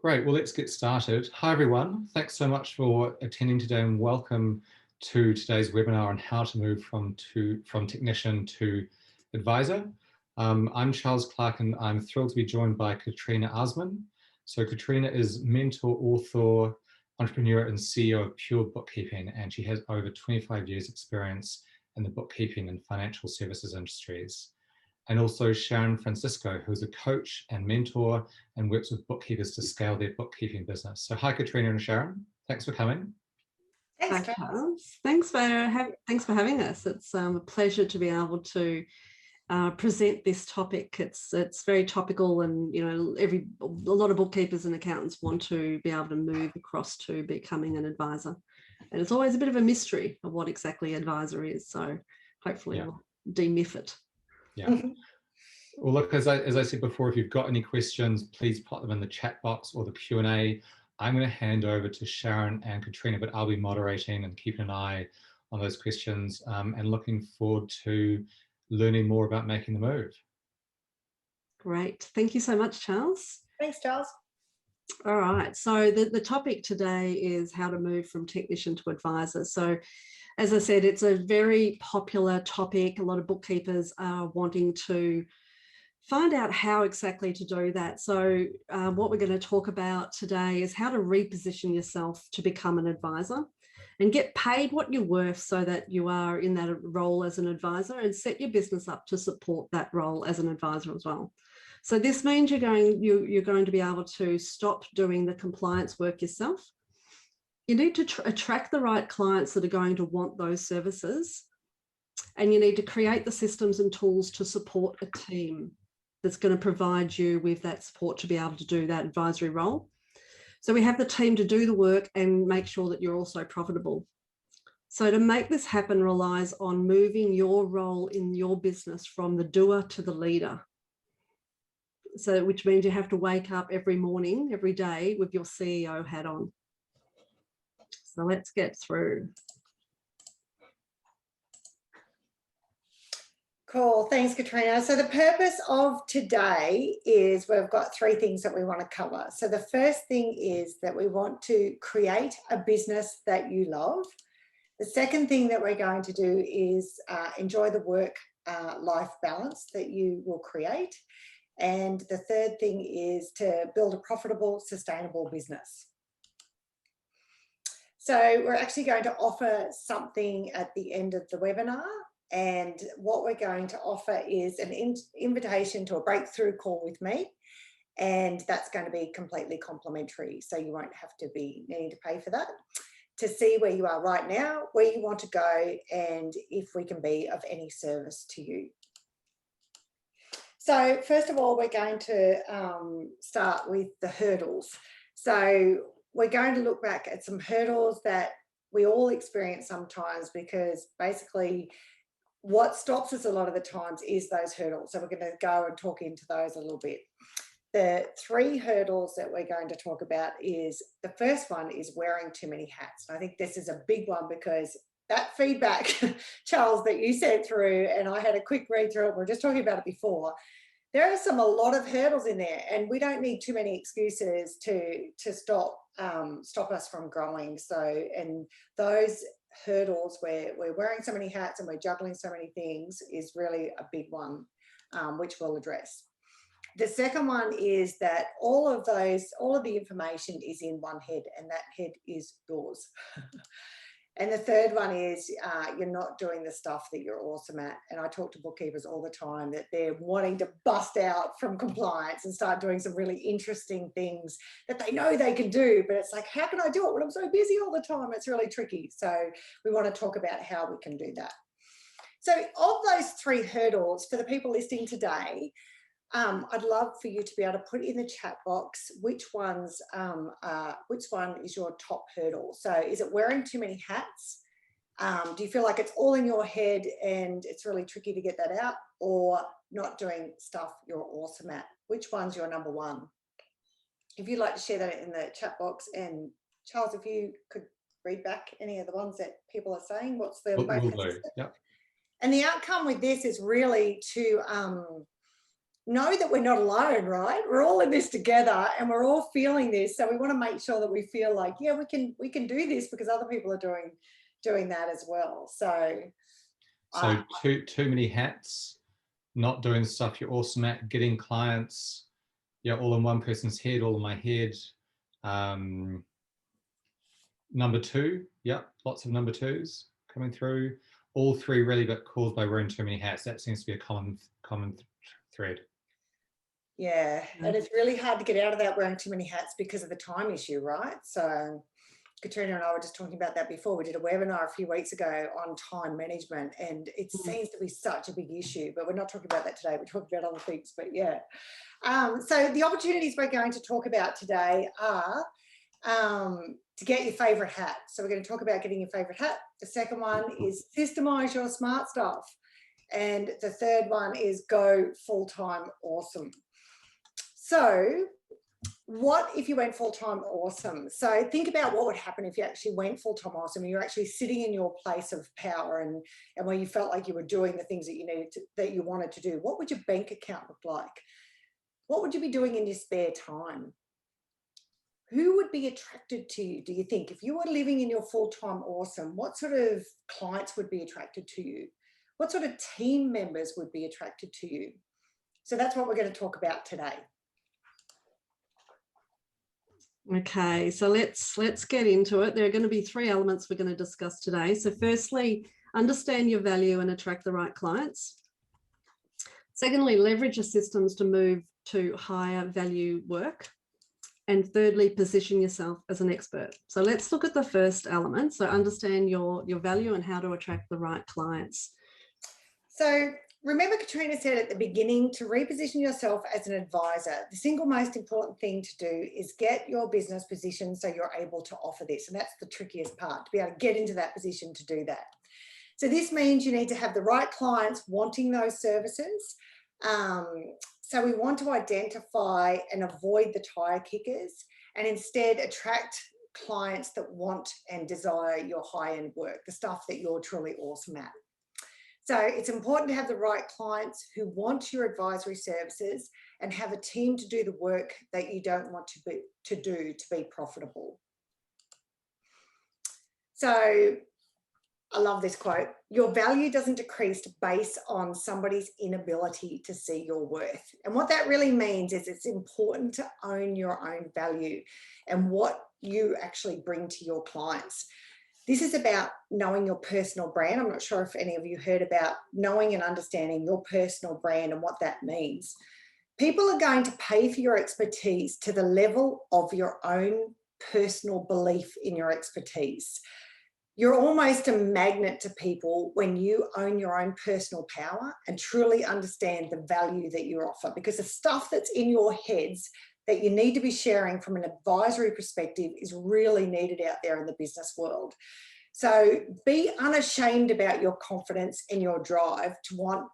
Great, well, let's get started. Hi, everyone. Thanks so much for attending today and welcome to today's webinar on how to move from technician to advisor. I'm Charles Clark and I'm thrilled to be joined by Katrina Aarsman. So Katrina is mentor, author, entrepreneur and CEO of Pure Bookkeeping, and she has over 25 years experience in the bookkeeping and financial services industries. And also Sharon Francisco, who's a coach and mentor and works with bookkeepers to scale their bookkeeping business. So hi, Katrina and Sharon. Thanks for coming. Thanks, Charles. Thanks for having us. It's a pleasure to be able to present this topic. It's very topical, and a lot of bookkeepers and accountants want to be able to move across to becoming an advisor, and it's always a bit of a mystery of what exactly advisor is. So hopefully we'll demyth it. Yeah. Well, look, as I said before, if you've got any questions, please pop them in the chat box or the Q&A. I'm going to hand over to Sharon and Katrina, but I'll be moderating and keeping an eye on those questions and looking forward to learning more about making the move. Great. Thank you so much, Charles. Thanks, Charles. All right. So the topic today is how to move from technician to advisor. So as I said, it's a very popular topic. A lot of bookkeepers are wanting to find out how exactly to do that. So what we're going to talk about today is how to reposition yourself to become an advisor and get paid what you're worth so that you are in that role as an advisor, and set your business up to support that role as an advisor as well. So this means you're going to be able to stop doing the compliance work yourself. You need to attract the right clients that are going to want those services, and you need to create the systems and tools to support a team that's going to provide you with that support to be able to do that advisory role. So we have the team to do the work and make sure that you're also profitable. So to make this happen relies on moving your role in your business from the doer to the leader. So which means you have to wake up every morning, every day with your CEO hat on. So let's get through. Cool. Thanks, Katrina. So the purpose of today is we've got three things that we want to cover. So the first thing is that we want to create a business that you love. The second thing that we're going to do is enjoy the work-life balance that you will create. And the third thing is to build a profitable, sustainable business. So we're actually going to offer something at the end of the webinar. And what we're going to offer is an invitation to a breakthrough call with me. And that's going to be completely complimentary. So you won't have to be needing to pay for that, to see where you are right now, where you want to go, and if we can be of any service to you. So first of all, we're going to start with the hurdles. So we're going to look back at some hurdles that we all experience sometimes, because basically what stops us a lot of the times is those hurdles. So we're going to go and talk into those a little bit. The three hurdles that we're going to talk about is, the first one is wearing too many hats. And I think this is a big one, because that feedback, Charles, that you sent through, and I had a quick read through it, we were just talking about it before, there are a lot of hurdles in there, and we don't need too many excuses to stop us from growing. So, and those hurdles where we're wearing so many hats and we're juggling so many things is really a big one, which we'll address. The second one is that all of the information is in one head, and that head is yours. And the third one is you're not doing the stuff that you're awesome at. And I talk to bookkeepers all the time that they're wanting to bust out from compliance and start doing some really interesting things that they know they can do. But it's like, how can I do it when I'm so busy all the time? It's really tricky. So we want to talk about how we can do that. So of those three hurdles, for the people listening today, I'd love for you to be able to put in the chat box which one is your top hurdle. So is it wearing too many hats? Do you feel like it's all in your head and it's really tricky to get that out, or not doing stuff you're awesome at? Which one's your number one? If you'd like to share that in the chat box, and Charles, if you could read back any of the ones that people are saying, what's the most consistent? Yep. And the outcome with this is really to know that we're not alone, right? We're all in this together and we're all feeling this. So we want to make sure that we feel like, yeah, we can do this because other people are doing that as well. So too many hats, not doing the stuff you're awesome at, getting clients, all in one person's head, all in my head. Number two, lots of number twos coming through. All three really got caused by wearing too many hats. That seems to be a common thread. Yeah, and it's really hard to get out of that wearing too many hats because of the time issue, right? So Katrina and I were just talking about that before. We did a webinar a few weeks ago on time management, and it seems to be such a big issue, but we're not talking about that today. We're talking about other things, but yeah. So the opportunities we're going to talk about today are to get your favorite hat. So we're going to talk about getting your favorite hat. The second one is Systemise your smart stuff. And the third one is go full-time awesome. So what if you went full-time awesome? So think about what would happen if you actually went full-time awesome and you're actually sitting in your place of power and where you felt like you were doing the things that you needed to, that you wanted to do. What would your bank account look like? What would you be doing in your spare time? Who would be attracted to you, do you think? If you were living in your full-time awesome, what sort of clients would be attracted to you? What sort of team members would be attracted to you? So that's what we're going to talk about today. Okay, so let's get into it. There are going to be three elements we're going to discuss today. So firstly, understand your value and attract the right clients. Secondly, leverage your systems to move to higher value work. And thirdly, position yourself as an expert. So let's look at the first element. So understand your value and how to attract the right clients. So remember, Katrina said at the beginning to reposition yourself as an advisor. The single most important thing to do is get your business positioned so you're able to offer this. And that's the trickiest part, to be able to get into that position to do that. So this means you need to have the right clients wanting those services. So we want to identify and avoid the tire kickers and instead attract clients that want and desire your high-end work, the stuff that you're truly awesome at. So it's important to have the right clients who want your advisory services and have a team to do the work that you don't want to do to be profitable. So I love this quote. Your value doesn't decrease based on somebody's inability to see your worth. And what that really means is it's important to own your own value and what you actually bring to your clients. This is about knowing your personal brand. I'm not sure if any of you heard about knowing and understanding your personal brand and what that means. People are going to pay for your expertise to the level of your own personal belief in your expertise. You're almost a magnet to people when you own your own personal power and truly understand the value that you offer, because the stuff that's in your heads that you need to be sharing from an advisory perspective is really needed out there in the business world. So be unashamed about your confidence and your drive to want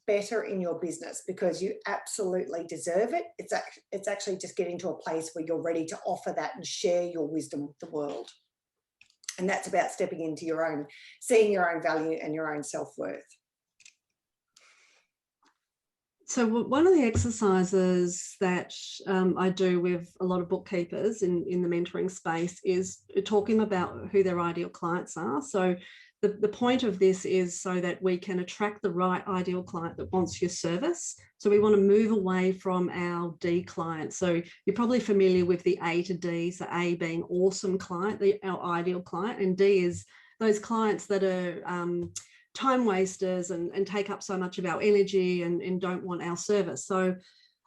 better in your business, because you absolutely deserve it. It's actually just getting to a place where you're ready to offer that and share your wisdom with the world. And that's about stepping into your own, seeing your own value and your own self-worth. So one of the exercises that I do with a lot of bookkeepers in the mentoring space is talking about who their ideal clients are. So the point of this is so that we can attract the right ideal client that wants your service. So we want to move away from our D client. So you're probably familiar with the A to D. So A being awesome client, our ideal client, and D is those clients that are time wasters and take up so much of our energy and don't want our service. So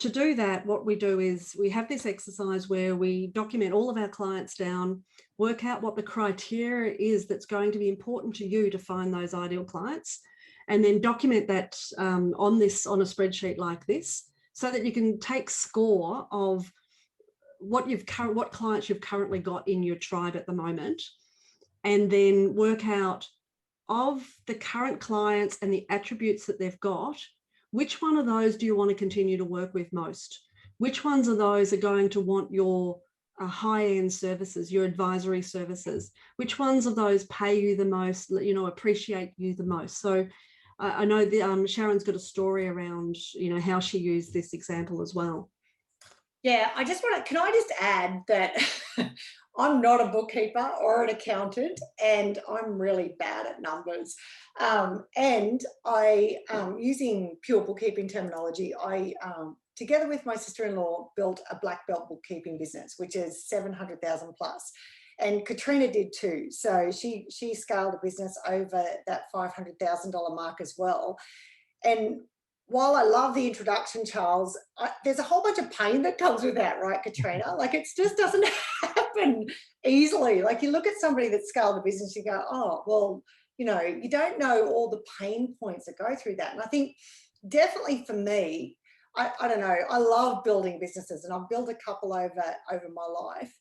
to do that, what we do is we have this exercise where we document all of our clients down, work out what the criteria is that's going to be important to you to find those ideal clients, and then document that on a spreadsheet like this, so that you can take score of what clients you've currently got in your tribe at the moment, and then work out of the current clients and the attributes that they've got, which one of those do you want to continue to work with most? Which ones of those are going to want your high-end services, your advisory services? Which ones of those pay you the most, appreciate you the most? So I know the, Sharon's got a story around, how she used this example as well. Yeah, I just want to, can I just add that I'm not a bookkeeper or an accountant, and I'm really bad at numbers. And I, using pure bookkeeping terminology, I, together with my sister-in-law, built a black belt bookkeeping business, which is 700,000 plus. And Katrina did too. So she scaled a business over that $500,000 mark as well. And while I love the introduction, Charles, there's a whole bunch of pain that comes with that, right, Katrina? Like, it just doesn't happen easily. Like, you look at somebody that scaled a business, you go, oh, well, you don't know all the pain points that go through that. And I think definitely for me, I don't know, I love building businesses, and I've built a couple over my life.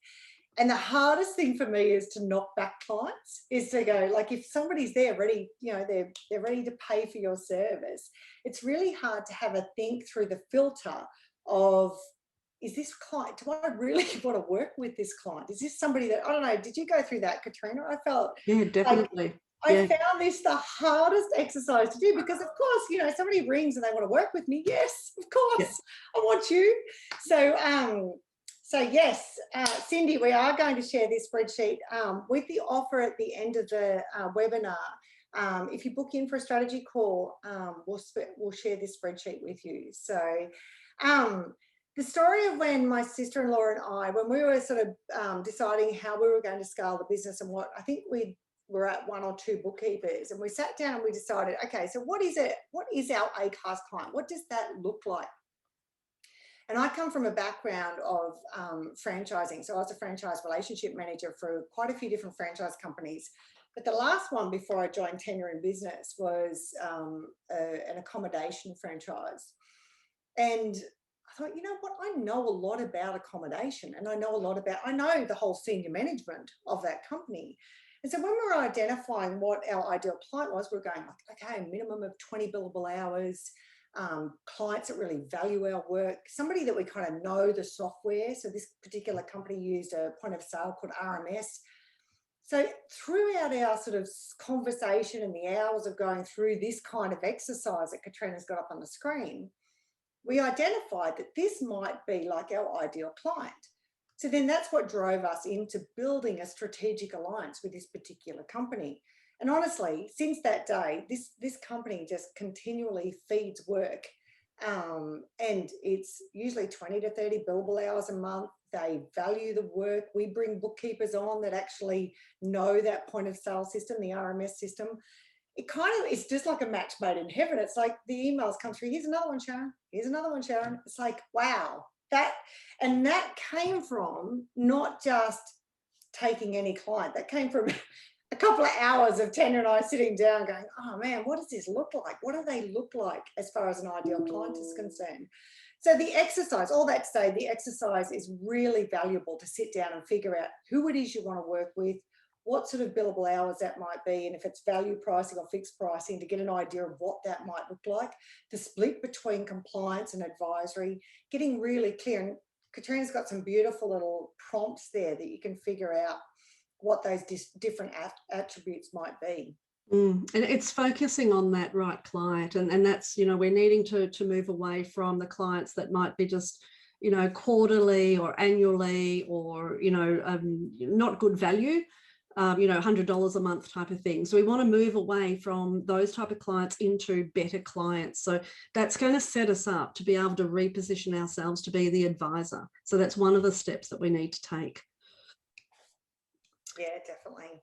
And the hardest thing for me is to knock back clients, is to go, like, if somebody's there ready, they're ready to pay for your service, it's really hard to have a think through the filter of, is this client, do I really want to work with this client? Is this somebody that, I don't know, did you go through that, Katrina? I felt Yeah, definitely. Like, I found this the hardest exercise to do, because of course, somebody rings and they want to work with me. Yes, of course, I want you. So yes, Cindy, we are going to share this spreadsheet with the offer at the end of the webinar. If you book in for a strategy call, we'll share this spreadsheet with you. So the story of when my sister-in-law and I, when we were sort of deciding how we were going to scale the business, and what I think we were at 1 or 2 bookkeepers, and we sat down and we decided, okay, so what is it? What is our A-class client? What does that look like? And I come from a background of franchising. So I was a franchise relationship manager for quite a few different franchise companies. But the last one before I joined Tenure in Business was an accommodation franchise. And I thought, you know what, I know a lot about accommodation, and I know the whole senior management of that company. And so when we were identifying what our ideal client was, we're going, okay, a minimum of 20 billable hours, clients that really value our work, somebody that we kind of know the software. So this particular company used a point of sale called RMS. So throughout our sort of conversation and the hours of going through this kind of exercise that Katrina's got up on the screen, we identified that this might be like our ideal client. So then that's what drove us into building a strategic alliance with this particular company. And honestly, since that day, this company just continually feeds work, and it's usually 20 to 30 billable hours a month. They value the work. We bring bookkeepers on that actually know that point of sale system, the RMS system. It's just like a match made in heaven. It's like the emails come through. Here's another one, Sharon. Here's another one, Sharon. It's like, wow. That came from not just taking any client. That came from a couple of hours of Tanya and I sitting down going, oh man, what does this look like? What do they look like as far as an ideal client is concerned? So the exercise, all that to say, the exercise is really valuable to sit down and figure out who it is you want to work with, what sort of billable hours that might be, and if it's value pricing or fixed pricing, to get an idea of what that might look like, the split between compliance and advisory, getting really clear. And Katrina's got some beautiful little prompts there that you can figure out what those different attributes might be. And it's focusing on that right client, and that's, we're needing to move away from the clients that might be just, quarterly or annually, or not good value, $100 a month type of thing. So we want to move away from those type of clients into better clients. So that's going to set us up to be able to reposition ourselves to be the advisor. So that's one of the steps that we need to take. Yeah, definitely.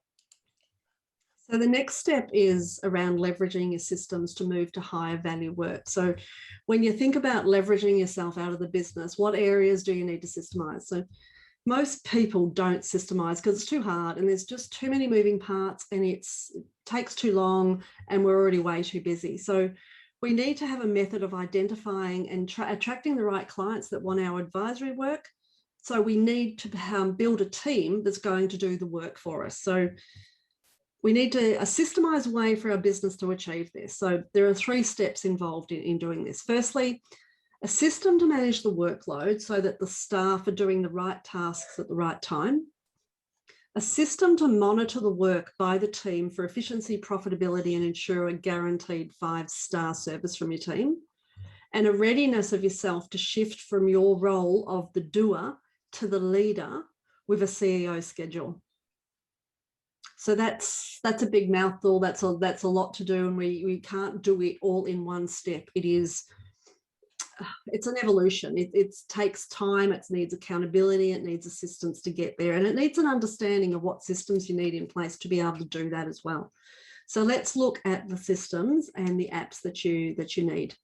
So the next step is around leveraging your systems to move to higher value work. So when you think about leveraging yourself out of the business, what areas do you need to systemize? So most people don't systemize because it's too hard, and there's just too many moving parts, and it takes too long, and we're already way too busy. So we need to have a method of identifying and attracting the right clients that want our advisory work. So we need to build a team that's going to do the work for us. So we need a systemized way for our business to achieve this. So there are 3 steps involved in doing this. Firstly, a system to manage the workload so that the staff are doing the right tasks at the right time. a system to monitor the work by the team for efficiency, profitability, and ensure a guaranteed 5-star service from your team, and a readiness of yourself to shift from your role of the doer to the leader with a CEO schedule. So that's a big mouthful. That's a lot to do, and we can't do it all in one step. It's an evolution. It takes time. It needs accountability. It needs assistance to get there, and it needs an understanding of what systems you need in place to be able to do that as well. So let's look at the systems and the apps that you need.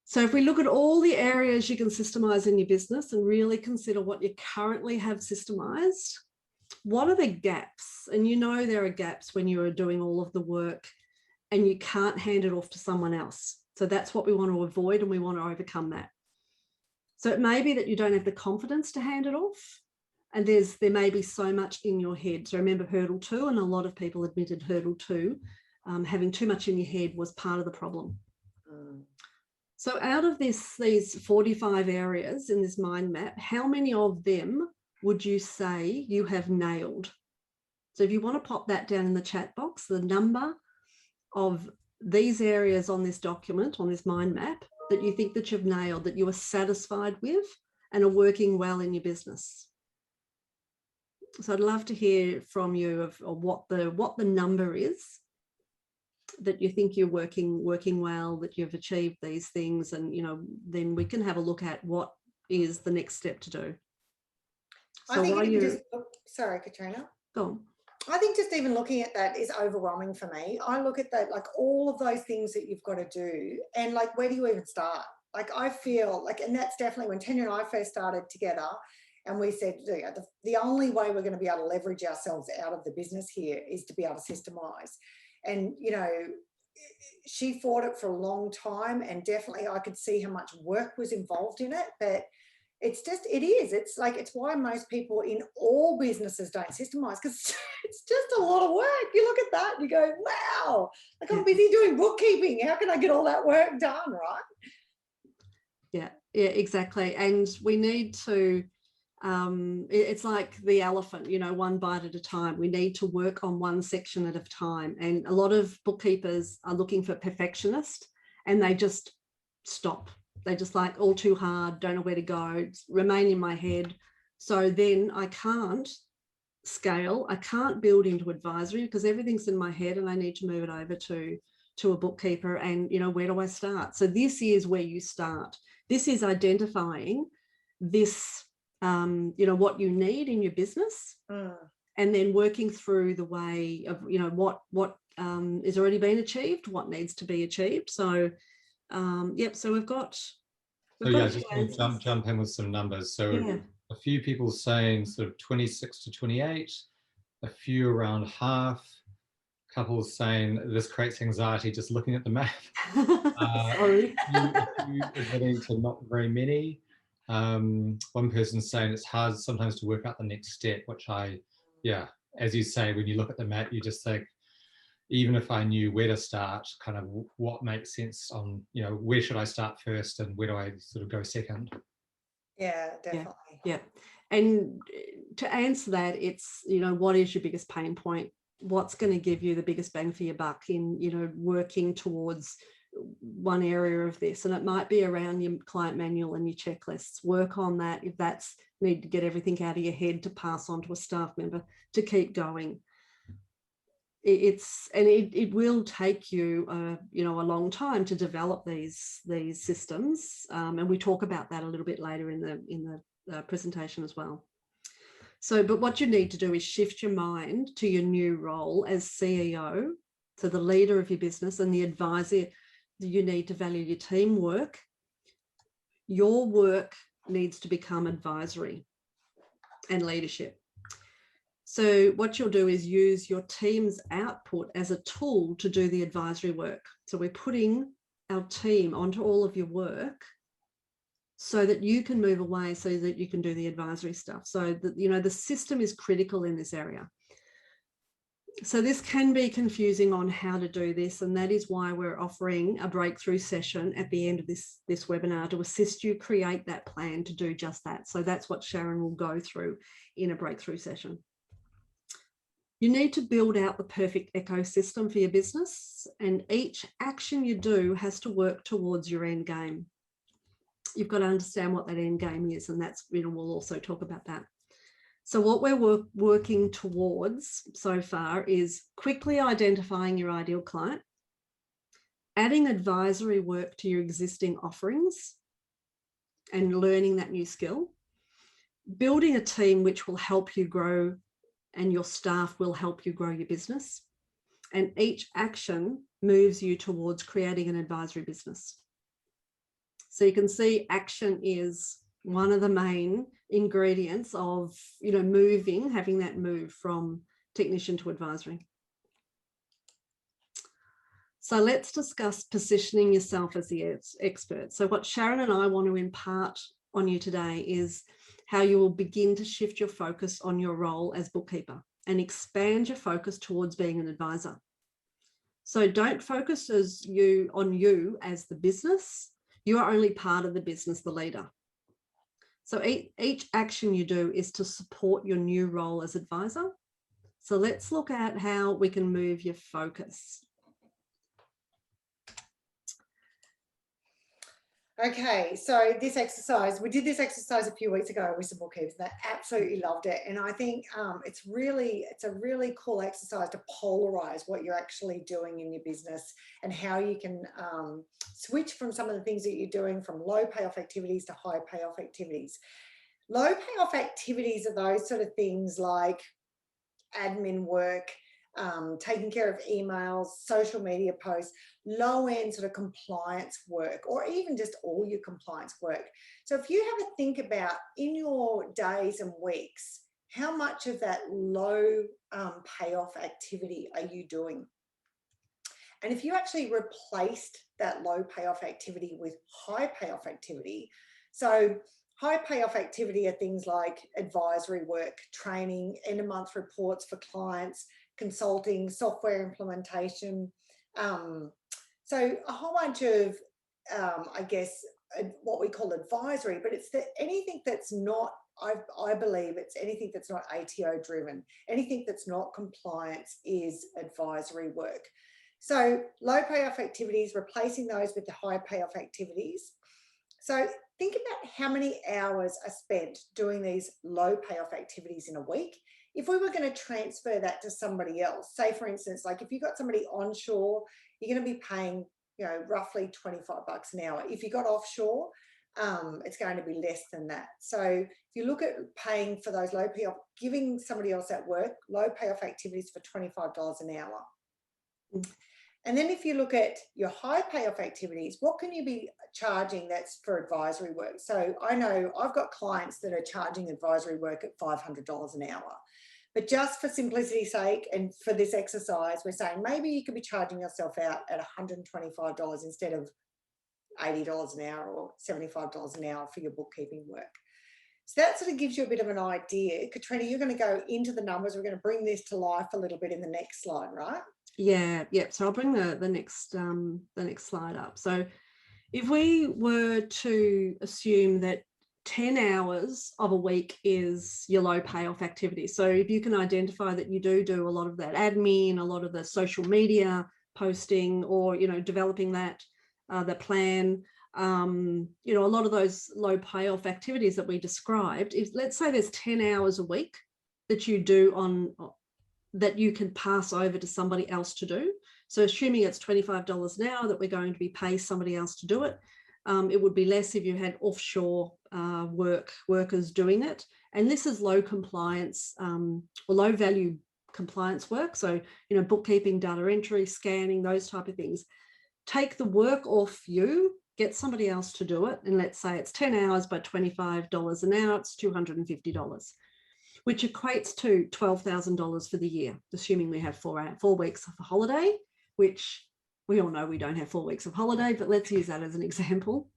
So if we look at all the areas you can systemize in your business and really consider what you currently have systemized, what are the gaps? And you know there are gaps when you are doing all of the work and you can't hand it off to someone else. So that's what we want to avoid, and we want to overcome that. So it may be that you don't have the confidence to hand it off, and there may be so much in your head. So remember hurdle 2, and a lot of people admitted hurdle 2, having too much in your head was part of the problem. So out of these 45 areas in this mind map, how many of them would you say you have nailed? So if you want to pop that down in the chat box, the number of these areas on this document, on this mind map, that you think that you've nailed, that you are satisfied with and are working well in your business. So I'd love to hear from you of what the number is that you think you're working well, that you've achieved these things, and then we can have a look at what is the next step to do. So I think sorry, Katrina. Go on. I think just even looking at that is overwhelming for me. I look at that, like all of those things that you've got to do, and like, where do you even start? Like, I feel like, and that's definitely when Tanya and I first started together, and we said, the only way we're going to be able to leverage ourselves out of the business here is to be able to systemize. And, she fought it for a long time, and definitely I could see how much work was involved in it, but it's why most people in all businesses don't systemize, because it's just a lot of work. You look at that and you go, wow, like I'm busy doing bookkeeping. How can I get all that work done, right? Yeah, exactly. And we need to, it's like the elephant, one bite at a time. We need to work on one section at a time. And a lot of bookkeepers are looking for perfectionist, and they just stop. They just like all too hard, don't know where to go, remain in my head. So then I can't scale. I can't build into advisory because everything's in my head, and I need to move it over to a bookkeeper. And, where do I start? So this is where you start. This is identifying this, what you need in your business, and then working through the way of, what is already been achieved, what needs to be achieved. So, so we've got just jump in with some numbers. So a few people saying sort of 26 to 28, a few around half, couples saying this creates anxiety just looking at the map. Sorry. A few admitting to not very many. One person saying it's hard sometimes to work out the next step, which as you say, when you look at the map, you just think, even if I knew where to start, kind of what makes sense on, where should I start first and where do I sort of go second? Yeah, definitely. Yeah. And to answer that, it's, what is your biggest pain point? What's going to give you the biggest bang for your buck in, working towards one area of this? And it might be around your client manual and your checklists. Work on that. If that's need to get everything out of your head to pass on to a staff member to keep going. It will take you a long time to develop these systems, and we talk about that a little bit later in the presentation as well. So, but what you need to do is shift your mind to your new role as CEO, so the leader of your business and the advisor. You need to value your teamwork. Your work needs to become advisory and leadership. So what you'll do is use your team's output as a tool to do the advisory work. So we're putting our team onto all of your work so that you can move away, so that you can do the advisory stuff. So that, the system is critical in this area. So this can be confusing on how to do this, and that is why we're offering a breakthrough session at the end of this webinar to assist you create that plan to do just that. So that's what Sharon will go through in a breakthrough session. You need to build out the perfect ecosystem for your business, and each action you do has to work towards your end game. You've got to understand what that end game is, and that's, we'll also talk about that. So what we're working towards so far is quickly identifying your ideal client, adding advisory work to your existing offerings and learning that new skill, building a team which will help you grow and your staff will help you grow your business. And each action moves you towards creating an advisory business. So you can see action is one of the main ingredients of, having that move from technician to advisory. So let's discuss positioning yourself as the expert. So what Sharon and I want to impart on you today is how you will begin to shift your focus on your role as bookkeeper and expand your focus towards being an advisor. So don't focus on you as the business. You are only part of the business, the leader. So each action you do is to support your new role as advisor. So let's look at how we can move your focus. Okay, so this exercise, we did this exercise a few weeks ago with some bookkeepers. They absolutely loved it. And I think it's a really cool exercise to polarize what you're actually doing in your business and how you can switch from some of the things that you're doing from low payoff activities to high payoff activities. Low payoff activities are those sort of things like admin work, taking care of emails, social media posts, low-end sort of compliance work, or even just all your compliance work. So if you have a think about in your days and weeks, how much of that low payoff activity are you doing? And if you actually replaced that low payoff activity with high payoff activity, so high payoff activity are things like advisory work, training, end of month reports for clients, consulting, software implementation. So a whole bunch of, I guess, what we call advisory, but it's anything that's not, I believe it's anything that's not ATO driven, anything that's not compliance is advisory work. So low payoff activities, replacing those with the high payoff activities. So think about how many hours are spent doing these low payoff activities in a week. If we were going to transfer that to somebody else, say for instance, like if you got somebody onshore, you're going to be paying, roughly $25 an hour. If you got offshore, it's going to be less than that. So if you look at paying for those low payoff, giving somebody else that work, low payoff activities for $25 an hour. And then if you look at your high payoff activities, what can you be charging that's for advisory work? So I know I've got clients that are charging advisory work at $500 an hour. But just for simplicity's sake and for this exercise, we're saying maybe you could be charging yourself out at $125 instead of $80 an hour or $75 an hour for your bookkeeping work. So that sort of gives you a bit of an idea. Katrina, you're going to go into the numbers. We're going to bring this to life a little bit in the next slide, right? Yeah. So I'll bring the next slide up. So if we were to assume that 10 hours of a week is your low payoff activity. So if you can identify that you do a lot of that admin, a lot of the social media posting, or, developing that, the plan, a lot of those low payoff activities that we described, if let's say there's 10 hours a week that you do that you can pass over to somebody else to do. So assuming it's $25 an hour that we're going to be paying somebody else to do it, it would be less if you had offshore workers doing it. And this is low compliance or low value compliance work. So, bookkeeping, data entry, scanning, those type of things. Take the work off you, get somebody else to do it. And let's say it's 10 hours by $25 an hour, it's $250, which equates to $12,000 for the year, assuming we have 4 weeks of a holiday, which we all know we don't have 4 weeks of holiday, but let's use that as an example.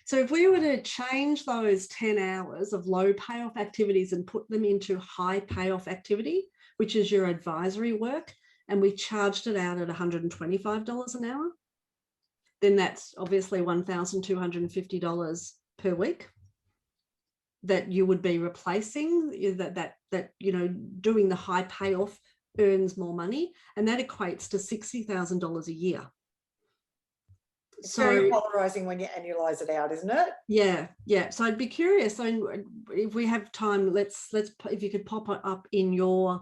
So if we were to change those 10 hours of low payoff activities and put them into high payoff activity, which is your advisory work, and we charged it out at $125 an hour, then that's obviously $1,250 per week that you would be replacing. That doing the high payoff earns more money, and that equates to $60,000 a year. It's very polarizing when you annualize it out, isn't it? Yeah. So I'd be curious. So if we have time, let's if you could pop it up in your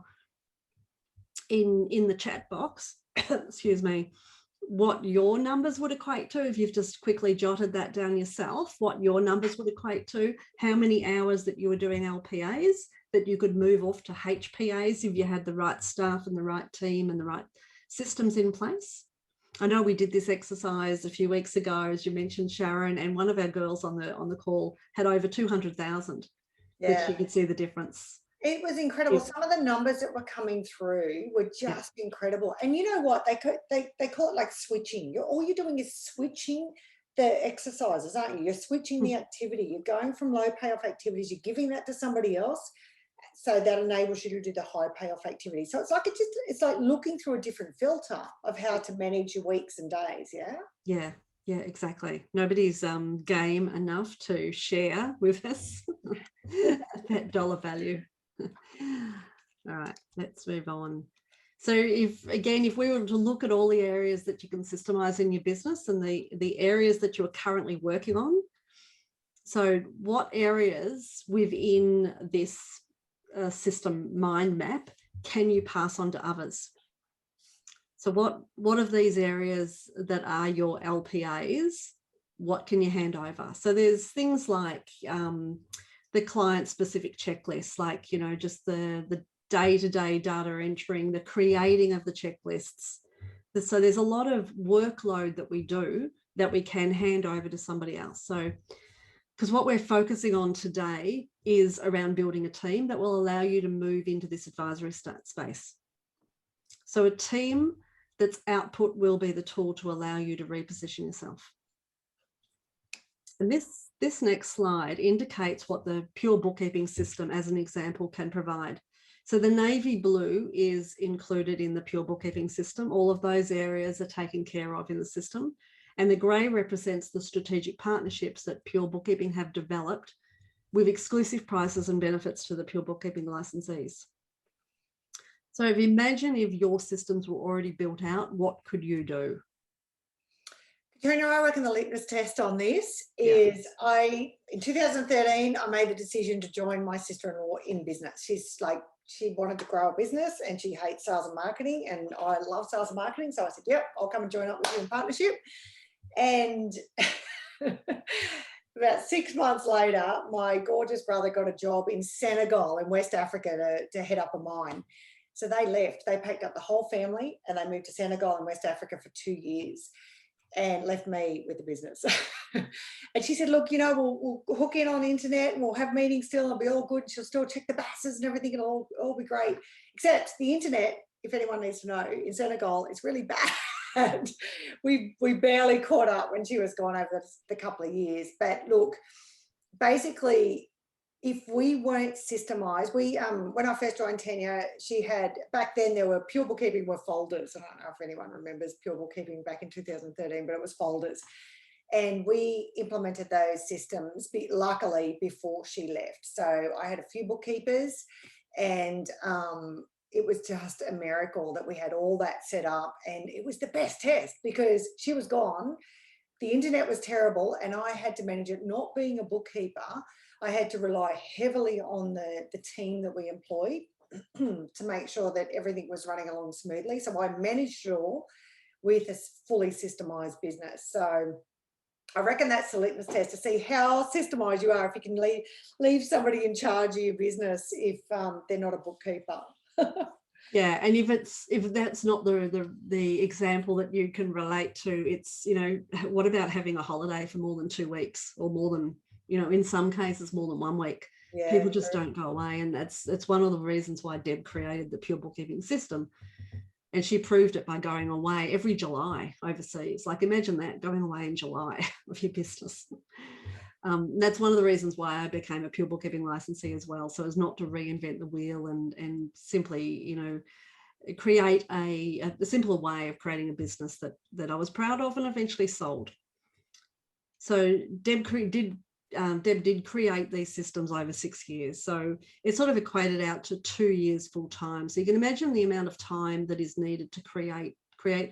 in the chat box, excuse me, what your numbers would equate to, if you've just quickly jotted that down yourself, what your numbers would equate to, how many hours that you were doing LPAs that you could move off to HPAs if you had the right staff and the right team and the right systems in place. I know we did this exercise a few weeks ago, as you mentioned, Sharon, and one of our girls on the call had over 200,000 that she could see the difference. It was incredible. Some of the numbers that were coming through were just incredible. And you know what? They call it like switching. All you're doing is switching the exercises, aren't you? You're switching the activity. You're going from low payoff activities. You're giving that to somebody else. So that enables you to do the high payoff activity. So it's like it's like looking through a different filter of how to manage your weeks and days. Yeah, exactly. Nobody's game enough to share with us that dollar value. All right, let's move on. So if we were to look at all the areas that you can systemize in your business and the areas that you're currently working on, so what areas within this system mind map can you pass on to others? So what of these areas that are your LPAs, what can you hand over? So there's things like the client specific checklists, like, just the day-to-day data entering, the creating of the checklists. So there's a lot of workload that we do that we can hand over to somebody else. So, because what we're focusing on today is around building a team that will allow you to move into this advisory space. So a team that's output will be the tool to allow you to reposition yourself. And this next slide indicates what the Pure Bookkeeping system, as an example, can provide. So the navy blue is included in the Pure Bookkeeping system. All of those areas are taken care of in the system. And the grey represents the strategic partnerships that Pure Bookkeeping have developed with exclusive prices and benefits to the Pure Bookkeeping licensees. So imagine if your systems were already built out, what could you do? Katrina, I reckon the litmus test on this is in 2013, I made the decision to join my sister-in-law in business. She wanted to grow a business and she hates sales and marketing, and I love sales and marketing. So I said, yep, I'll come and join up with you in partnership. And about 6 months later, my gorgeous brother got a job in Senegal in West Africa to head up a mine. So they left. They packed up the whole family and they moved to Senegal and West Africa for 2 years and left me with the business. And she said, look, we'll hook in on the internet and we'll have meetings still and it'll be all good. She'll still check the buses and everything. It'll all be great. Except the internet, if anyone needs to know, in Senegal, it's really bad. We barely caught up when she was gone over the couple of years. But look, basically, if we weren't systemized, when I first joined Tanya, she had, back then there were Pure Bookkeeping were folders. I don't know if anyone remembers Pure Bookkeeping back in 2013, but it was folders. And we implemented those systems, luckily, before she left. So I had a few bookkeepers and it was just a miracle that we had all that set up, and it was the best test because she was gone. The internet was terrible and I had to manage it. Not being a bookkeeper, I had to rely heavily on the team that we employed to make sure that everything was running along smoothly. So I managed it all with a fully systemized business. So I reckon that's the litmus test to see how systemized you are, if you can leave somebody in charge of your business if they're not a bookkeeper. Yeah, and if that's not the example that you can relate to, it's, what about having a holiday for more than 2 weeks, or more than, in some cases more than 1 week? Yeah, people just don't go away, and that's one of the reasons why Deb created the Pure Bookkeeping system. And she proved it by going away every July overseas. Like, imagine that, going away in July of your business. That's one of the reasons why I became a Pure Bookkeeping licensee as well. So as not to reinvent the wheel and simply, you know, create a simpler way of creating a business that I was proud of and eventually sold. So Deb did create these systems over 6 years. So it sort of equated out to 2 years full time. So you can imagine the amount of time that is needed to create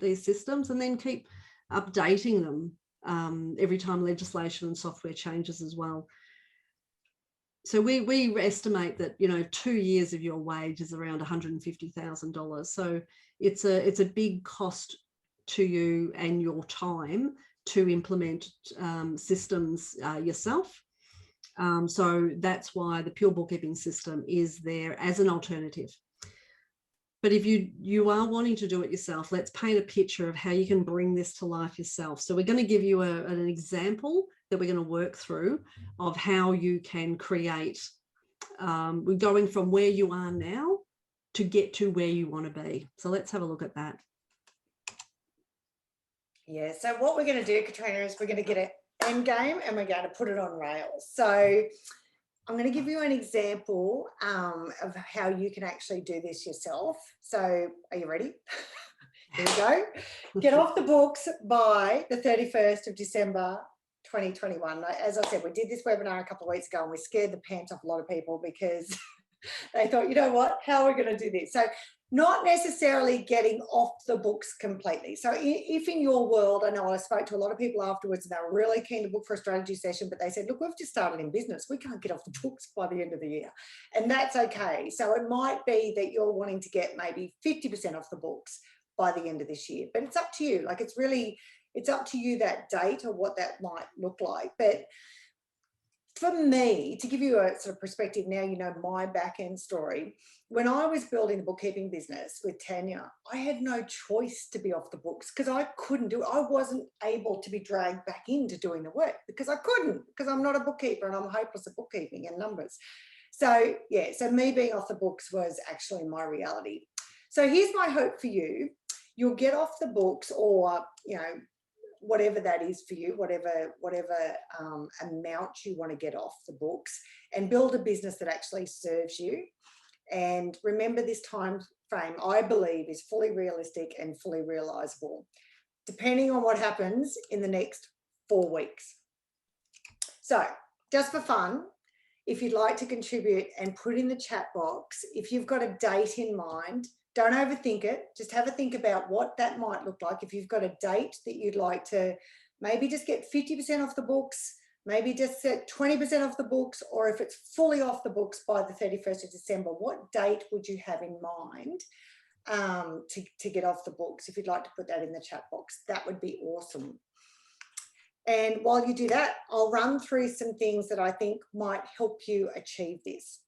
these systems and then keep updating them every time legislation and software changes as well. So we estimate that, you know, 2 years of your wage is around $150,000. So it's a big cost to you and your time to implement systems yourself. So that's why the Pure Bookkeeping system is there as an alternative. But if you are wanting to do it yourself, let's paint a picture of how you can bring this to life yourself. So we're going to give you an example that we're going to work through of how you can create, we're going from where you are now to get to where you want to be. So let's have a look at that. Yeah, so what we're going to do, Katrina, is we're going to get an end game and we're going to put it on rails. So I'm going to give you an example of how you can actually do this yourself. So are you ready? Here we go. Get off the books by the 31st of December 2021. As I said, we did this webinar a couple of weeks ago and we scared the pants off a lot of people because they thought, you know what, how are we going to do this? So not necessarily getting off the books completely. So if in your world, I know I spoke to a lot of people afterwards and they were really keen to book for a strategy session, but they said, look, we've just started in business. We can't get off the books by the end of the year. And that's okay. So it might be that you're wanting to get maybe 50% off the books by the end of this year, but it's up to you. Like it's up to you that date or what that might look like. But for me, to give you a sort of perspective now, you know, my back end story, when I was building the bookkeeping business with Tanya, I had no choice to be off the books because I couldn't do it. I wasn't able to be dragged back into doing the work because I couldn't, because I'm not a bookkeeper and I'm hopeless at bookkeeping and numbers. So yeah, so me being off the books was actually my reality. So here's my hope for you. You'll get off the books, or, you know, whatever that is for you, whatever amount you want to get off the books, and build a business that actually serves you. And remember, this time frame, I believe, is fully realistic and fully realizable, depending on what happens in the next 4 weeks. So just for fun, if you'd like to contribute, and put in the chat box, if you've got a date in mind, don't overthink it. Just have a think about what that might look like. If you've got a date that you'd like to maybe just get 50% off the books, maybe just set 20% off the books, or if it's fully off the books by the 31st of December, what date would you have in mind to get off the books? If you'd like to put that in the chat box, that would be awesome. And while you do that, I'll run through some things that I think might help you achieve this.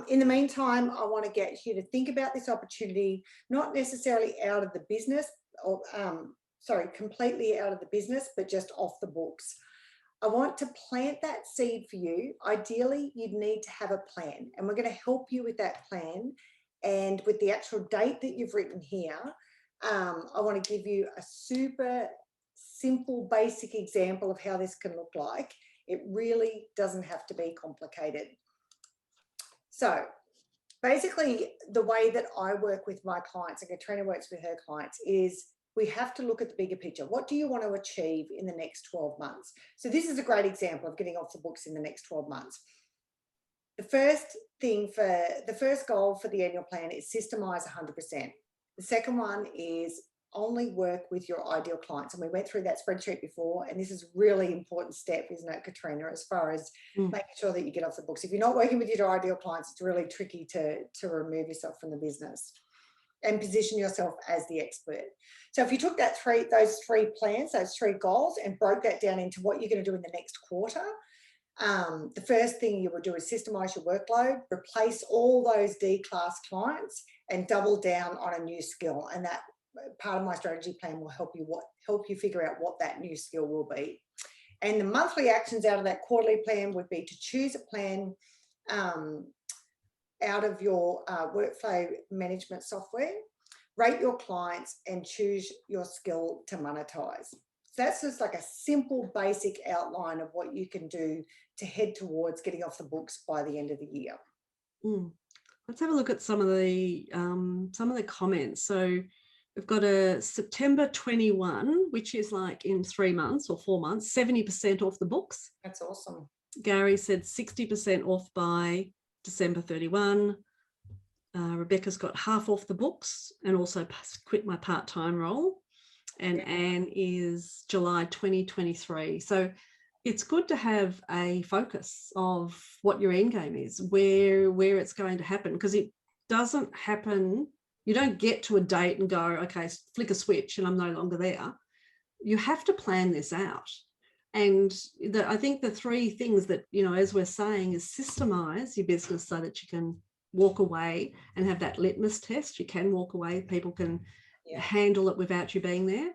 In the meantime, I want to get you to think about this opportunity, not necessarily out of the business, or completely out of the business, but just off the books. I want to plant that seed for you. Ideally, you'd need to have a plan, and we're going to help you with that plan. And with the actual date that you've written here, I want to give you a super simple, basic example of how this can look like. It really doesn't have to be complicated. So basically, the way that I work with my clients, and Katrina works with her clients, is we have to look at the bigger picture. What do you want to achieve in the next 12 months? So this is a great example of getting off the books in the next 12 months. The first goal for the annual plan is Systemise 100%. The second one is only work with your ideal clients. And we went through that spreadsheet before, and this is a really important step, isn't it, Katrina, as far as making sure that you get off the books. If you're not working with your ideal clients, it's really tricky to remove yourself from the business and position yourself as the expert. So if you took those three plans, those 3 goals, and broke that down into what you're going to do in the next quarter, the first thing you would do is systemize your workload, replace all those D-class clients, and double down on a new skill. And that part of my strategy plan will help you figure out what that new skill will be. And the monthly actions out of that quarterly plan would be to choose a plan out of your workflow management software, rate your clients, and choose your skill to monetize. that's just like a simple, basic outline of what you can do to head towards getting off the books by the end of the year. Let's have a look at some of the comments. So we've got a September 21, which is like in 3 months or 4 months, 70% off the books. That's awesome. Gary said 60% off by December 31. Rebecca's got half off the books and also quit my part-time role. And Anne is July 2023. So it's good to have a focus of what your end game is, where it's going to happen, because it doesn't happen. You don't get to a date and go, okay, flick a switch and I'm no longer there. You have to plan this out. And I think the 3 things that, as we're saying, is systemize your business so that you can walk away and have that litmus test. You can walk away. People can handle it without you being there.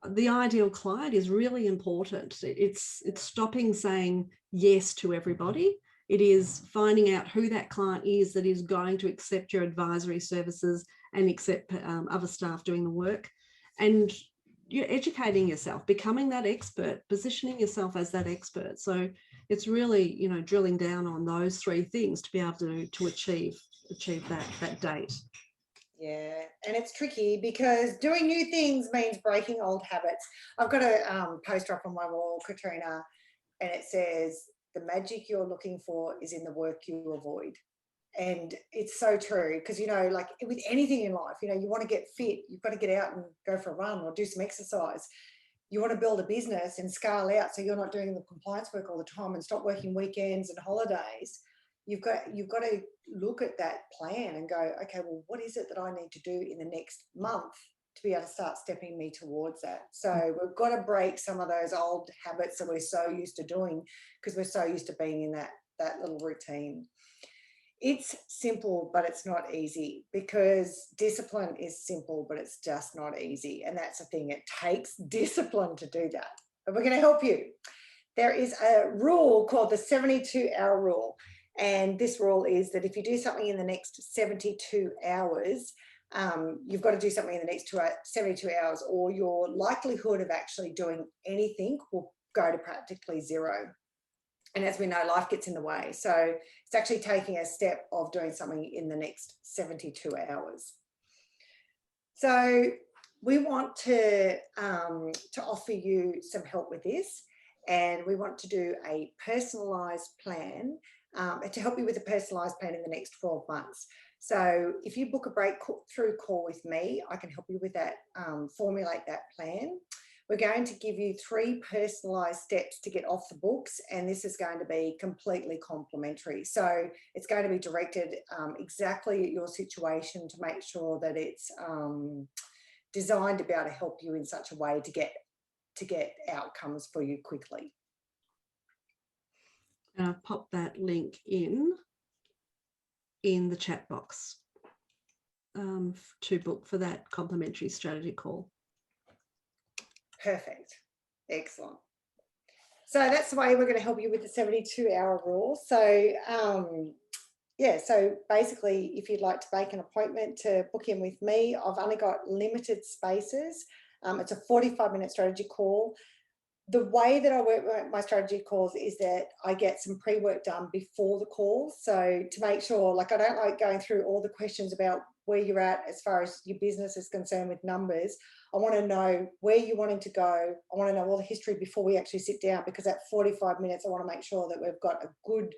The ideal client is really important. It's stopping saying yes to everybody. It is finding out who that client is that is going to accept your advisory services and accept other staff doing the work. And you're educating yourself, becoming that expert, positioning yourself as that expert. So it's really, drilling down on those 3 things to be able to achieve that date. Yeah, and it's tricky because doing new things means breaking old habits. I've got a poster up on my wall, Katrina, and it says, the magic you're looking for is in the work you avoid. And it's so true because, like with anything in life, you want to get fit, you've got to get out and go for a run or do some exercise. You want to build a business and scale out so you're not doing the compliance work all the time and stop working weekends and holidays. You've got to look at that plan and go, okay, well, what is it that I need to do in the next month to be able to start stepping me towards that? So we've got to break some of those old habits that we're so used to doing because we're so used to being in that little routine. It's simple, but it's not easy, because discipline is simple, but it's just not easy. And that's the thing. It takes discipline to do that. But we're going to help you. There is a rule called the 72-hour rule. And this rule is that if you do something in the next 72 hours, you've got to do something in the next 72 hours, or your likelihood of actually doing anything will go to practically 0. And as we know, life gets in the way. So it's actually taking a step of doing something in the next 72 hours. So we want to offer you some help with this. And we want to do a personalised plan to help you with a personalised plan in the next 12 months. So if you book a breakthrough call with me, I can help you with that, formulate that plan. We're going to give you 3 personalised steps to get off the books, and this is going to be completely complimentary. So it's going to be directed exactly at your situation to make sure that it's designed to be able to help you in such a way to get outcomes for you quickly. And I've popped that link in the chat box to book for that complimentary strategy call. Perfect. Excellent. So that's the way we're going to help you with the 72-hour rule. So, so basically, if you'd like to make an appointment to book in with me, I've only got limited spaces. It's a 45-minute strategy call. The way that I work my strategy calls is that I get some pre-work done before the call. So to make sure, like, I don't like going through all the questions about where you're at as far as your business is concerned with numbers. I want to know where you're wanting to go. I want to know all the history before we actually sit down, because at 45 minutes, I want to make sure that we've got a good,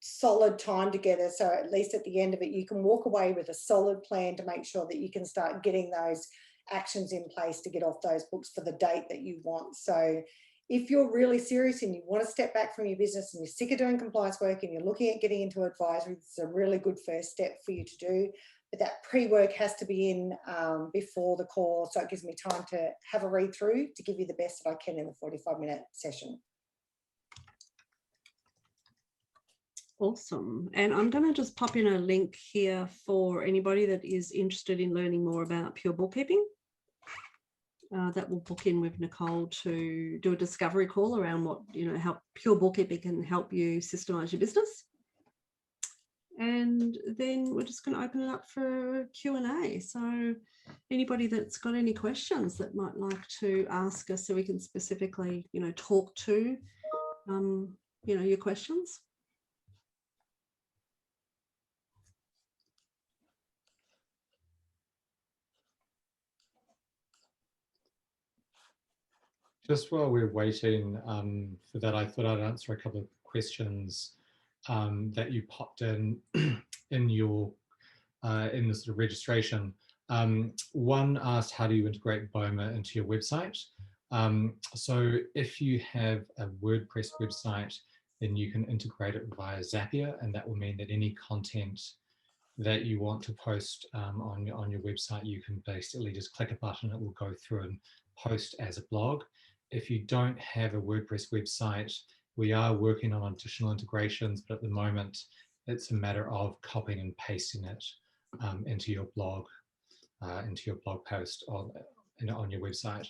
solid time together. So at least at the end of it, you can walk away with a solid plan to make sure that you can start getting those actions in place to get off those books for the date that you want. So if you're really serious and you want to step back from your business and you're sick of doing compliance work and you're looking at getting into advisory, this is a really good first step for you to do. But that pre-work has to be in before the call, so it gives me time to have a read through to give you the best that I can in the 45-minute session. Awesome. And I'm going to just pop in a link here for anybody that is interested in learning more about Pure Bookkeeping. That will book in with Nicole to do a discovery call around what, how Pure Bookkeeping can help you systemize your business. and then we're just going to open it up for Q&A. So anybody that's got any questions that might like to ask us, so we can specifically, talk to, your questions. Just while we're waiting for that, I thought I'd answer a couple of questions that you popped in your in the sort of registration. One asked, how do you integrate BOMA into your website? So if you have a WordPress website, then you can integrate it via Zapier, and that will mean that any content that you want to post on your website, you can basically just click a button, it will go through and post as a blog. If you don't have a WordPress website, we are working on additional integrations, but at the moment, it's a matter of copying and pasting it into your blog post on your website.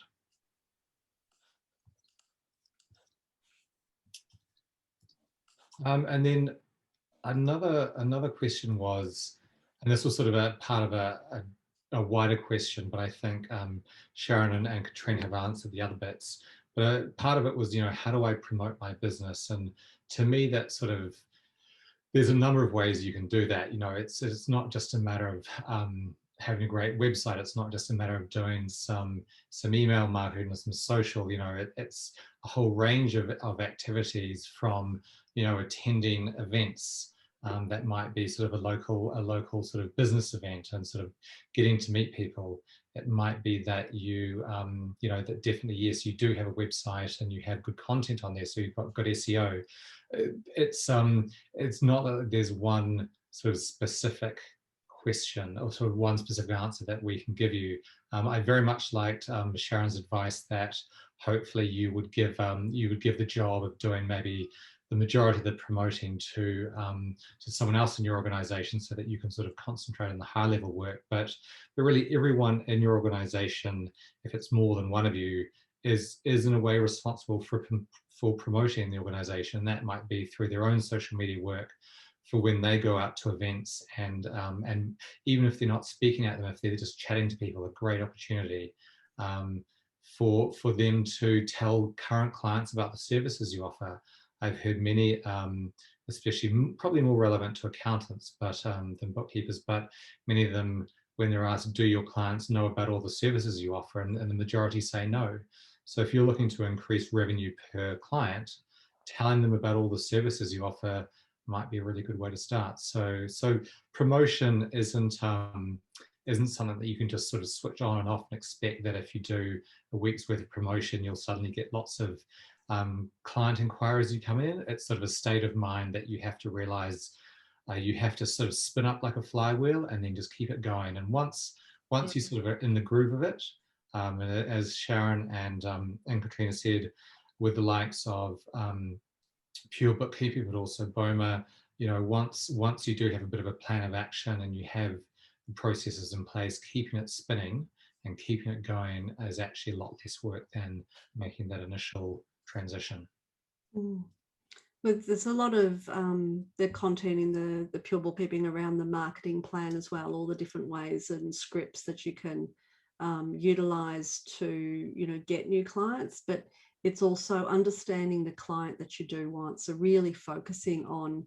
And then another question was, and this was sort of a part of a wider question, but I think Sharon and Katrina have answered the other bits. But part of it was, how do I promote my business? And to me, that sort of, there's a number of ways you can do that. It's not just a matter of having a great website. It's not just a matter of doing some email marketing or some social. It's a whole range of activities, from attending events that might be sort of a local sort of business event and sort of getting to meet people. It might be that you that definitely, yes, you do have a website and you have good content on there, so you've got good SEO. It's not that there's one sort of specific question or sort of one specific answer that we can give you. I very much liked Sharon's advice that hopefully you would give the job of doing maybe the majority of the promoting to someone else in your organization, so that you can sort of concentrate on the high level work. But really everyone in your organization, if it's more than one of you, is in a way responsible for promoting the organization. That might be through their own social media work, for when they go out to events, and even if they're not speaking at them, if they're just chatting to people, a great opportunity for them to tell current clients about the services you offer. I've heard many, especially probably more relevant to accountants than bookkeepers, but many of them, when they're asked, do your clients know about all the services you offer? And the majority say no. So if you're looking to increase revenue per client, telling them about all the services you offer might be a really good way to start. So promotion isn't something that you can just sort of switch on and off and expect that if you do a week's worth of promotion, you'll suddenly get lots of client inquiries you come in. It's sort of a state of mind that you have to realize you have to sort of spin up like a flywheel and then just keep it going. And once you sort of are in the groove of it, and as Sharon and Katrina said, with the likes of Pure Bookkeeping, but also BOMA, once you do have a bit of a plan of action and you have the processes in place, keeping it spinning and keeping it going is actually a lot less work than making that initial transition. But there's a lot of the content in the Pure Bookkeeping around the marketing plan as well, all the different ways and scripts that you can utilize to get new clients. But it's also understanding the client that you do want, so really focusing on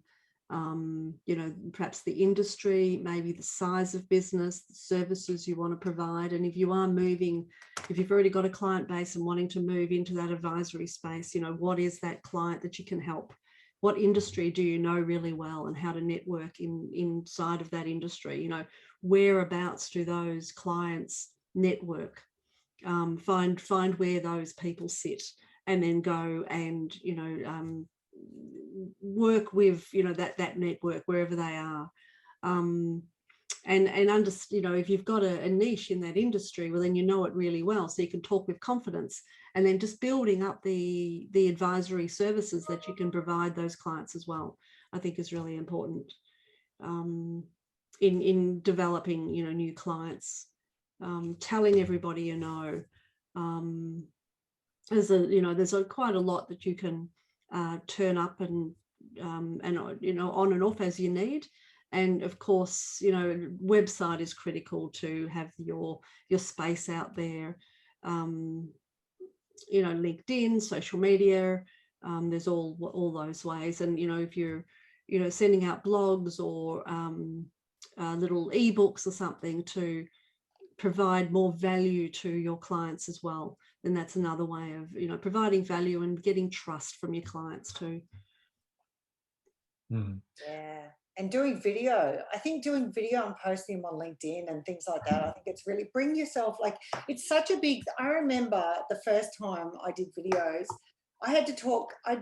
perhaps the industry, maybe the size of business, the services you want to provide. And if you are moving, if you've already got a client base and wanting to move into that advisory space, what is that client that you can help? What industry do you know really well, and how to network inside of that industry? Whereabouts do those clients network? Find where those people sit, and then go and work with that network wherever they are, and if you've got a niche in that industry, well, then you know it really well, so you can talk with confidence, and then just building up the advisory services that you can provide those clients as well, I think is really important in developing new clients. Telling everybody there's quite a lot that you can turn up and on and off as you need. And of course, you know, website is critical to have your space out there. You know, LinkedIn, social media, there's all those ways. And, you know, if you're, you know, sending out blogs or little ebooks or something to provide more value to your clients as well, then that's another way of, you know, providing value and getting trust from your clients too. Yeah. And doing video. I think doing video and posting them on LinkedIn and things like that, I think it's really, bring yourself, like, it's such a big, I remember the first time I did videos, I had to talk, I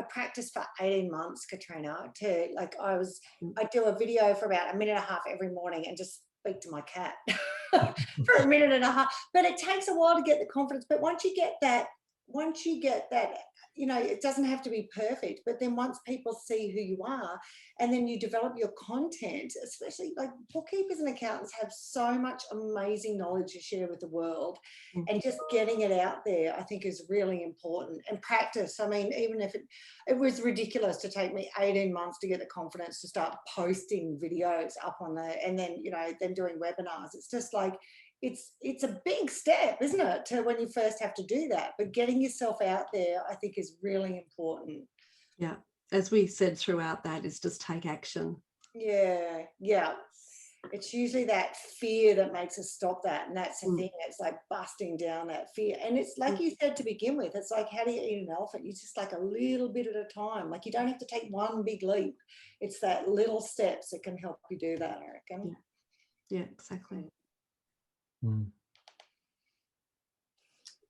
practiced for 18 months, Katrina, to, like, I do a video for about 1.5 minutes every morning and just speak to my cat for 1.5 minutes. But it takes a while to get the confidence. But once you get that, you know, it doesn't have to be perfect, but then once people see who you are and then you develop your content, especially like bookkeepers and accountants have so much amazing knowledge to share with the world, and just getting it out there, I think, is really important. And practice. I mean, even if it was ridiculous to take me 18 months to get the confidence to start posting videos up on and then, you know, then doing webinars. It's just like, it's a big step, isn't it, to when you first have to do that, but getting yourself out there, I think, is really important. Yeah, as we said throughout that, is just take action. Yeah, it's usually that fear that makes us stop that, and that's the thing. It's like busting down that fear, and it's like you said to begin with, it's like, how do you eat an elephant? You just, like, a little bit at a time. Like, you don't have to take one big leap. It's that little steps that can help you do that, I reckon. Yeah, exactly.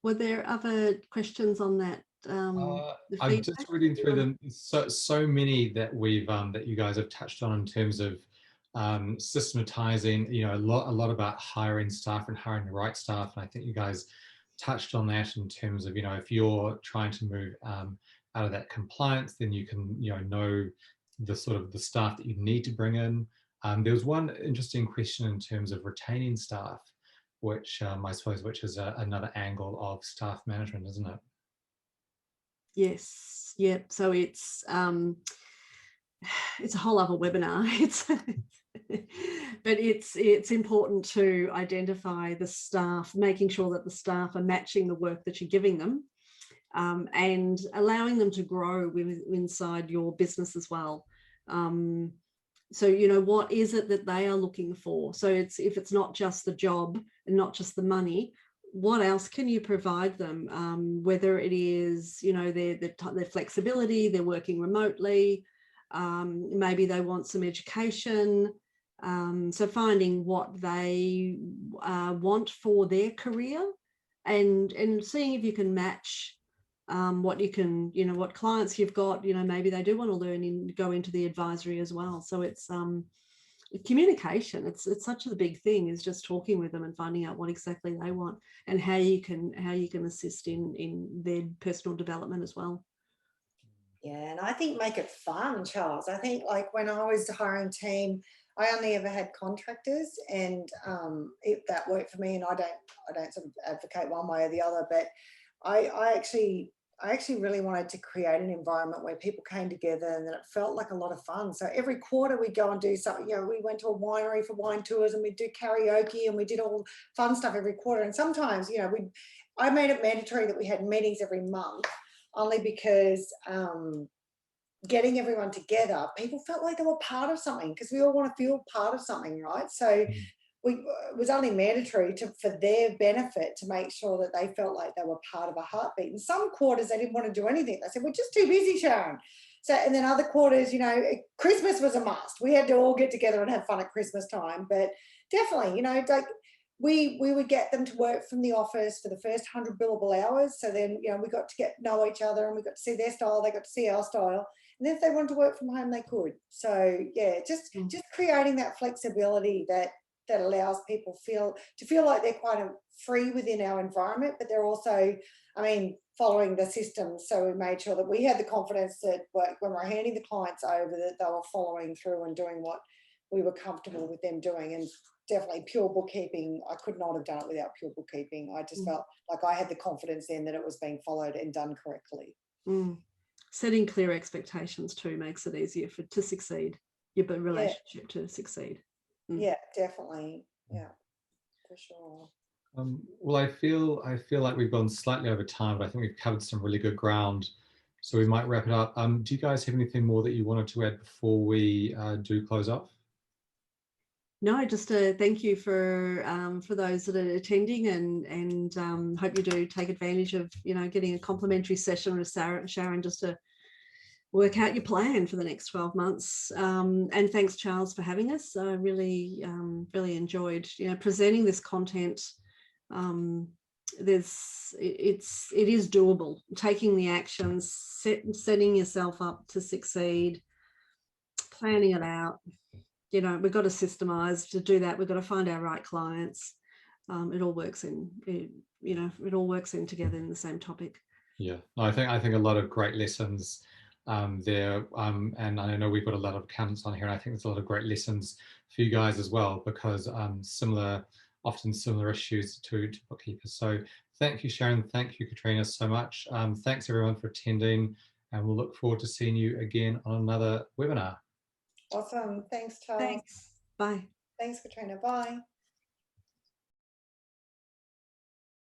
Were there other questions on that? I'm just reading through them. So many that we've that you guys have touched on in terms of systematizing. You know, a lot about hiring staff and hiring the right staff. And I think you guys touched on that in terms of, you know, if you're trying to move out of that compliance, then you can, you know the sort of the staff that you need to bring in. There was one interesting question in terms of retaining staff, which I suppose, which is another angle of staff management, isn't it? Yes. Yep. So it's a whole other webinar. But it's important to identify the staff, making sure that the staff are matching the work that you're giving them, and allowing them to grow inside your business as well. So, you know, what is it that they are looking for? So if it's not just the job and not just the money, what else can you provide them? Whether it is, you know, their flexibility, they're working remotely, maybe they want some education. So finding what they want for their career, and seeing if you can match what you can, you know, what clients you've got, you know, maybe they do want to learn and go into the advisory as well. So it's communication. It's such a big thing, is just talking with them and finding out what exactly they want and how you can assist in their personal development as well. Yeah, and I think make it fun, Charles. I think, like, when I was hiring team, I only ever had contractors, and that worked for me. And I don't sort of advocate one way or the other, but I actually really wanted to create an environment where people came together and that it felt like a lot of fun. So every quarter we'd go and do something. You know, we went to a winery for wine tours, and we'd do karaoke, and we did all fun stuff every quarter. And sometimes, you know, I made it mandatory that we had meetings every month, only because getting everyone together, people felt like they were part of something, because we all want to feel part of something, right? So it was only mandatory for their benefit to make sure that they felt like they were part of a heartbeat. In some quarters, they didn't want to do anything. They said, we're just too busy, Sharon. So, and then other quarters, you know, Christmas was a must. We had to all get together and have fun at Christmas time. But definitely, you know, like, we would get them to work from the office for the first 100 billable hours. So then, you know, we got to know each other, and we got to see their style, they got to see our style. And then if they wanted to work from home, they could. So yeah, just creating that flexibility that allows people to feel like they're quite free within our environment, but they're also, I mean, following the systems. So we made sure that we had the confidence that when we're handing the clients over, that they were following through and doing what we were comfortable with them doing. And definitely Pure Bookkeeping, I could not have done it without Pure Bookkeeping. I just felt like I had the confidence then that it was being followed and done correctly. Setting clear expectations too makes it easier to succeed. your relationship to succeed. Yeah, definitely. Yeah, for sure. Well, I feel like we've gone slightly over time, but I think we've covered some really good ground. So we might wrap it up. Do you guys have anything more that you wanted to add before we do close off? No, just thank you for those that are attending, and hope you do take advantage of getting a complimentary session with Sharon just to work out your plan for the next 12 months. And thanks, Charles, for having us. I really enjoyed presenting this content. It is doable. Taking the actions, setting yourself up to succeed, planning it out. We've got to systemize. To do that, we've got to find our right clients. It all works in together in the same topic. Yeah, I think a lot of great lessons there, and I know we've got a lot of accountants on here, and I think there's a lot of great lessons for you guys as well, because often similar issues to bookkeepers. So thank you, Sharon. Thank you, Katrina, so much. Thanks everyone for attending, and we'll look forward to seeing you again on another webinar. Awesome. Thanks, Charles. Thanks. Bye. Thanks, Katrina. Bye.